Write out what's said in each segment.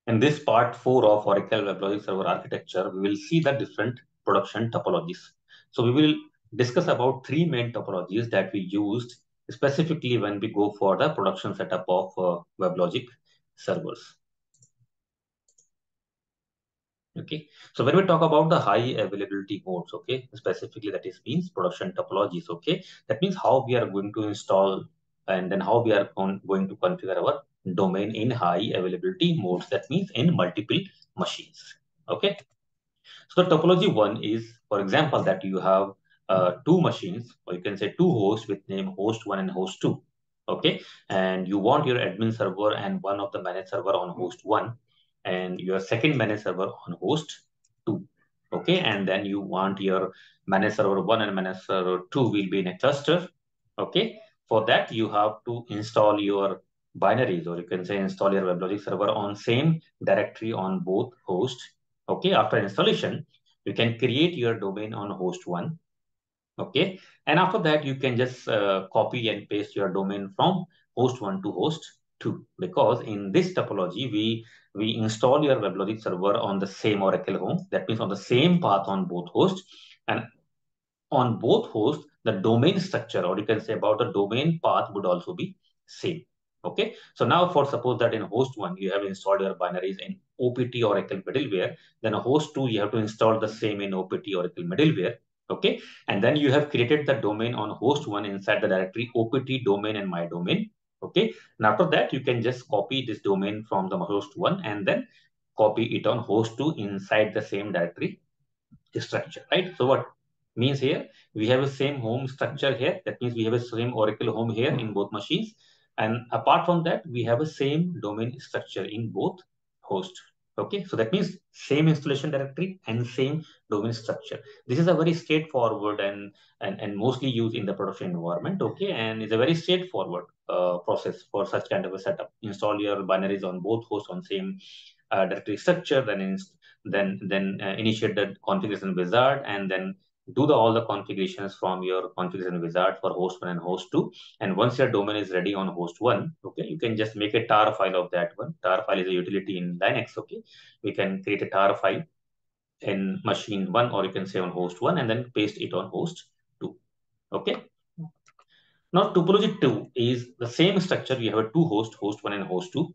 In this part 4 of Oracle Weblogic Server Architecture, we will see the different production topologies. So we will discuss about 3 main topologies that we used specifically when we go for the production setup of Weblogic servers. Okay, so when we talk about the high availability modes, okay, specifically that is means production topologies, okay, that means how we are going to install and then how we are going to configure our domain in high availability modes. That means in multiple machines. Okay, so the topology one is, for example, that you have two machines, or you can say two hosts with name host one and host two. Okay, and you want your admin server and one of the managed server on host one, and your second managed server on host two. Okay, and then you want your managed server one and managed server two will be in a cluster. Okay, for that you have to install your binaries, or you can say install your WebLogic server on same directory on both hosts. Okay, after installation, you can create your domain on host one. Okay, and after that, you can just copy and paste your domain from host one to host two. Because in this topology, we install your WebLogic server on the same Oracle home. That means on the same path on both hosts, and on both hosts, the domain structure, or you can say about the domain path, would also be same. Okay, so now for suppose that in host one you have installed your binaries in OPT Oracle middleware, then a host two you have to install the same in OPT Oracle middleware. Okay, and then you have created the domain on host one inside the directory OPT domain and my domain. Okay, and after that you can just copy this domain from the host one and then copy it on host two inside the same directory structure, right? So what means here, we have a same home structure here. That means we have a same Oracle home here in both machines. And apart from that, we have a same domain structure in both hosts. Okay, so that means same installation directory and same domain structure. This is a very straightforward and mostly used in the production environment. Okay, and it's a very straightforward process for such kind of a setup. Install your binaries on both hosts on same directory structure, then initiate the configuration wizard, and then do all the configurations from your configuration wizard for host one and host two. And once your domain is ready on host one, okay, you can just make a tar file of that one. Tar file is a utility in Linux. Okay, we can create a tar file in machine one, or you can say on host one, and then paste it on host two. Okay. Now, topology 2 is the same structure. You have a two host, host 1 and host 2.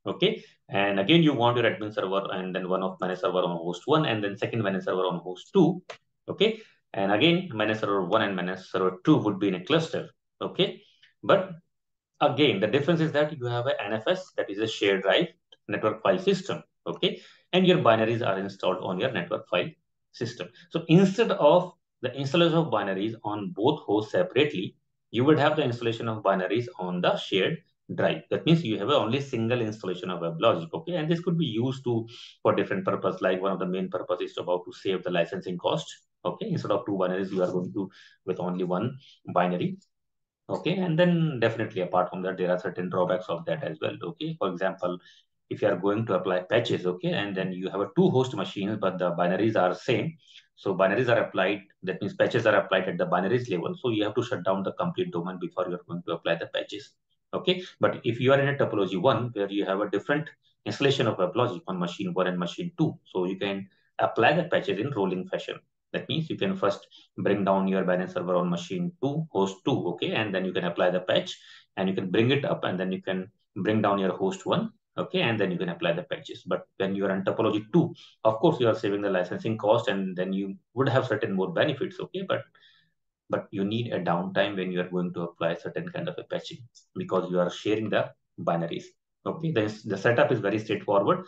Okay. And again, you want your admin server and then one of managed server on host 1 and then second managed server on host 2. Okay. And again, managed server 1 and managed server 2 would be in a cluster. Okay. But again, the difference is that you have an NFS, that is a shared drive network file system. Okay. And your binaries are installed on your network file system. So instead of the installation of binaries on both hosts separately, you would have the installation of binaries on the shared drive. That means you have only single installation of WebLogic. Okay. And this could be used to for different purpose. Like one of the main purposes is about to save the licensing cost. Okay. Instead of two binaries, you are going to with only one binary. Okay, and then definitely apart from that, there are certain drawbacks of that as well. Okay, for example, if you are going to apply patches, okay, and then you have a two host machines, but the binaries are same. So binaries are applied, that means patches are applied at the binaries level. So you have to shut down the complete domain before you're going to apply the patches. Okay, but if you are in a topology one where you have a different installation of WebLogic on machine one and machine two, so you can apply the patches in rolling fashion. That means you can first bring down your Binance server on machine 2, host 2, okay, and then you can apply the patch and you can bring it up and then you can bring down your host 1, okay, and then you can apply the patches. But when you are on topology 2, of course, you are saving the licensing cost and then you would have certain more benefits, okay, but you need a downtime when you are going to apply certain kind of a patching because you are sharing the binaries. Okay, the setup is very straightforward.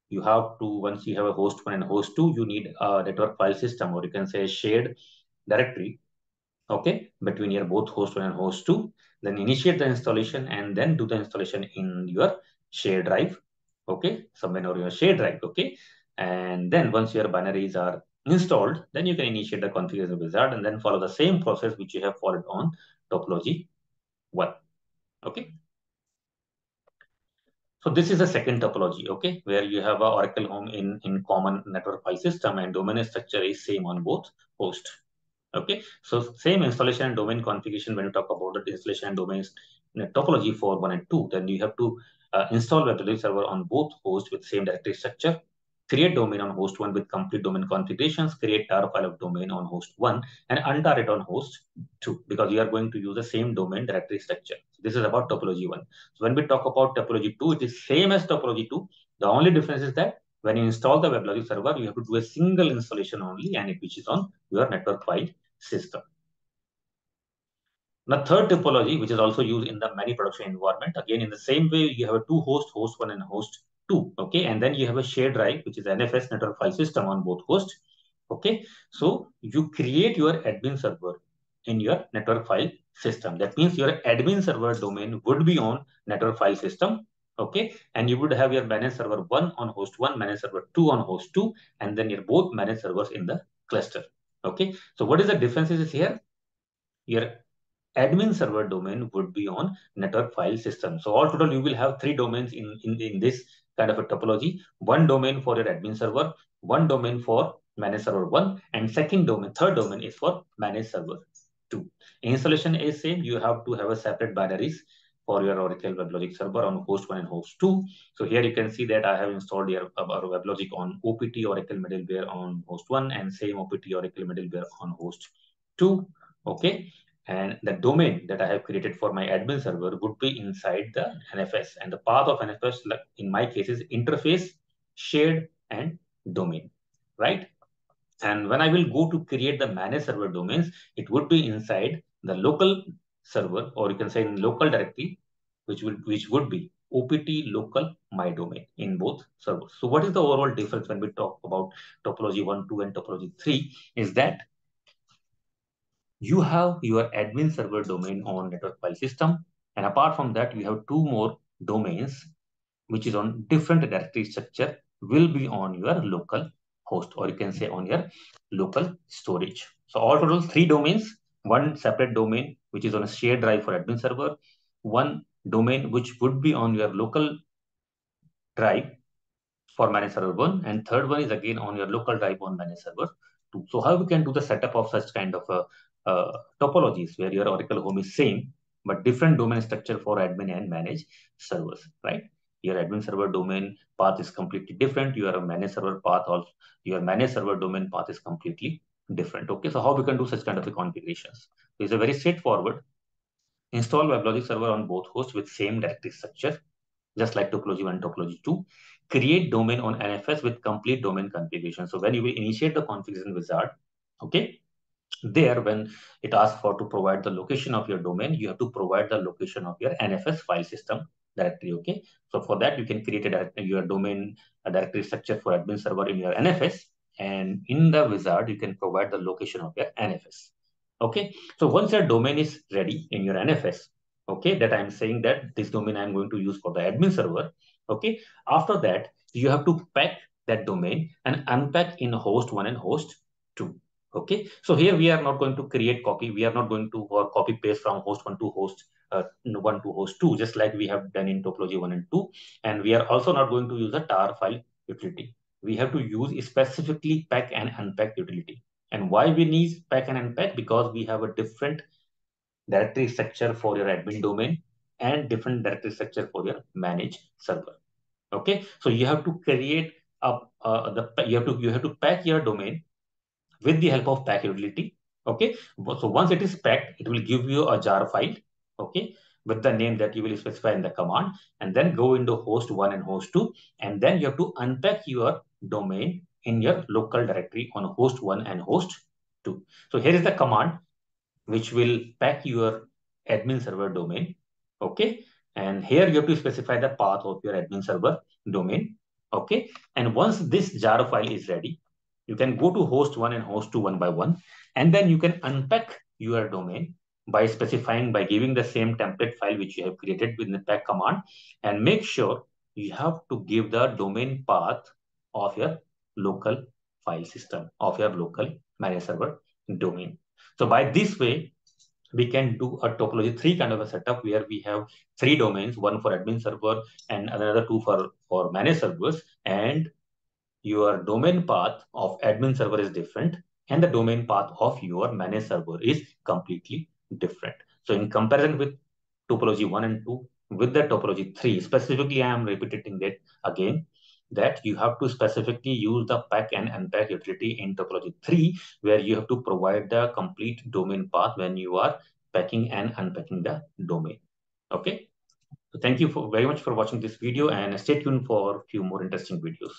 You have to, once you have a host 1 and host 2, you need a network file system, or you can say shared directory, okay, between your both host 1 and host 2. Then initiate the installation and then do the installation in your shared drive, okay, somewhere or your shared drive, okay. And then once your binaries are installed, then you can initiate the configuration wizard and then follow the same process which you have followed on topology 1, okay. So this is the second topology, okay, where you have a Oracle home in common network file system and domain structure is same on both hosts. Okay, so same installation and domain configuration when you talk about the installation and domain topology for 1 and 2, then you have to install Weblogic server on both hosts with same directory structure, create domain on host 1 with complete domain configurations, create tar file of domain on host 1, and untar it on host 2, because you are going to use the same domain directory structure. So this is about topology 1. So when we talk about topology 2, it is same as topology 2. The only difference is that when you install the Weblogic server, you have to do a single installation only, and which is on your network file system. Now, third topology, which is also used in the many production environment, again, in the same way, you have a two hosts, host 1 and host 2, okay? And then you have a shared drive, which is NFS, network file system, on both hosts, okay? So you create your admin server in your network file system. That means your admin server domain would be on network file system, okay? And you would have your manage server 1 on host 1, manage server 2 on host 2, and then your both manage servers in the cluster, okay? So what is the differences here? Your admin server domain would be on network file system. So all total, you will have three domains in this kind of a topology. One domain for your admin server, one domain for manage server 1, and third domain is for manage server 2. Installation is same. You have to have a separate binaries for your Oracle Weblogic server on host 1 and host 2. So here you can see that I have installed your Weblogic on OPT Oracle Middleware on host 1, and same OPT Oracle Middleware on host 2. Okay. And the domain that I have created for my admin server would be inside the NFS. And the path of NFS, like in my case, is interface, shared, and domain, right? And when I will go to create the manage server domains, it would be inside the local server, or you can say in local directory, which would be OPT local my domain in both servers. So what is the overall difference when we talk about topology 1, 2, and topology 3 is that you have your admin server domain on network file system. And apart from that, you have two more domains, which is on different directory structure, will be on your local host, or you can say on your local storage. So all total three domains, one separate domain, which is on a shared drive for admin server, one domain, which would be on your local drive for manage server 1, and third one is again on your local drive on manage server 2. So how we can do the setup of such kind of topologies where your Oracle home is same, but different domain structure for admin and manage servers, right? Your admin server domain path is completely different. Your manage server path also, your manage server domain path is completely different. Okay, so how we can do such kind of configurations? It's a very straightforward. Install WebLogic server on both hosts with same directory structure, just like topology 1 and topology 2. Create domain on NFS with complete domain configuration. So when you will initiate the configuration wizard, okay, there when it asks for to provide the location of your domain, you have to provide the location of your NFS file system directory, okay? So for that, you can create your domain directory structure for admin server in your NFS, and in the wizard, you can provide the location of your NFS, okay? So once your domain is ready in your NFS, okay, that I'm saying that this domain I'm going to use for the admin server, okay, after that, you have to pack that domain and unpack in host 1 and host 2. Okay, so here we are not going to create copy. We are not going to copy paste from host 1 to host 1 to host 2, just like we have done in topology 1 and 2. And we are also not going to use a tar file utility. We have to use specifically pack and unpack utility. And why we need pack and unpack? Because we have a different directory structure for your admin domain and different directory structure for your manage server. Okay, so you have to create you have to pack your domain with the help of pack utility. Okay, so once it is packed, it will give you a jar file, okay, with the name that you will specify in the command, and then go into host 1 and host 2, and then you have to unpack your domain in your local directory on host 1 and host 2. So here is the command which will pack your admin server domain, okay, and here you have to specify the path of your admin server domain, okay. And once this jar file is ready, you can go to host 1 and host 2 one by one, and then you can unpack your domain by specifying, by giving the same template file which you have created with the pack command, and make sure you have to give the domain path of your local file system, of your local manage server domain. So by this way, we can do a topology 3 kind of a setup where we have three domains, one for admin server and another two for managed servers, and your domain path of admin server is different, and the domain path of your managed server is completely different. So in comparison with topology 1 and 2 with the topology 3. Specifically, I am repeating it again that you have to specifically use the pack and unpack utility in topology 3, where you have to provide the complete domain path when you are packing and unpacking the domain. Okay. So thank you very much for watching this video, and stay tuned for a few more interesting videos.